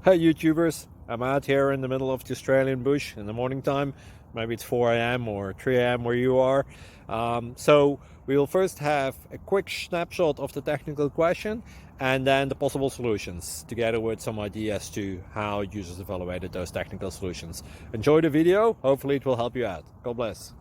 Hey YouTubers, I'm out here in the middle of the Australian bush in the morning time. Maybe it's 4 a.m. or 3 a.m. where you are. So we'll first have a quick snapshot of the technical question and then the possible solutions, together with some ideas to how users evaluated those technical solutions. Enjoy the video, hopefully it will help you out. God bless.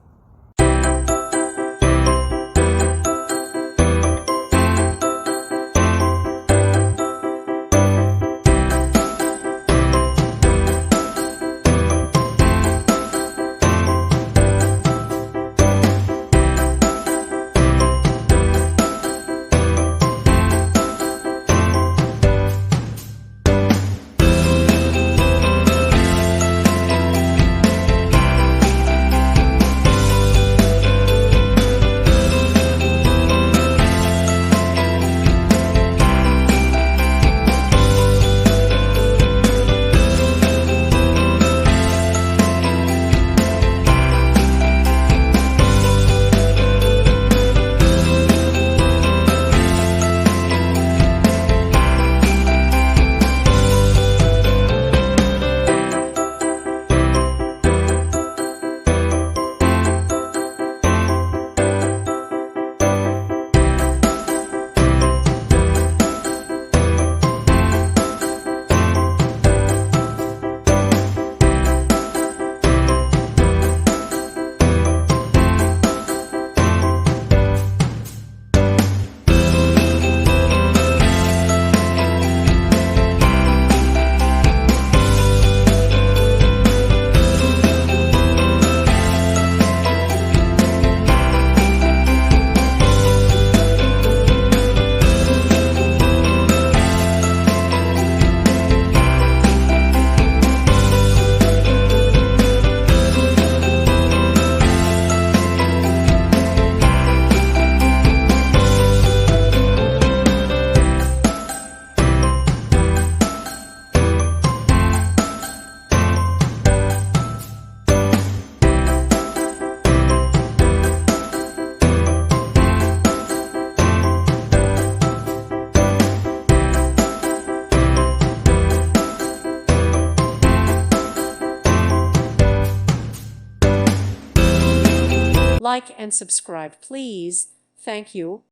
Like and subscribe, please. Thank you.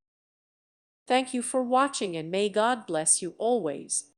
Thank you for watching, and may God bless you always.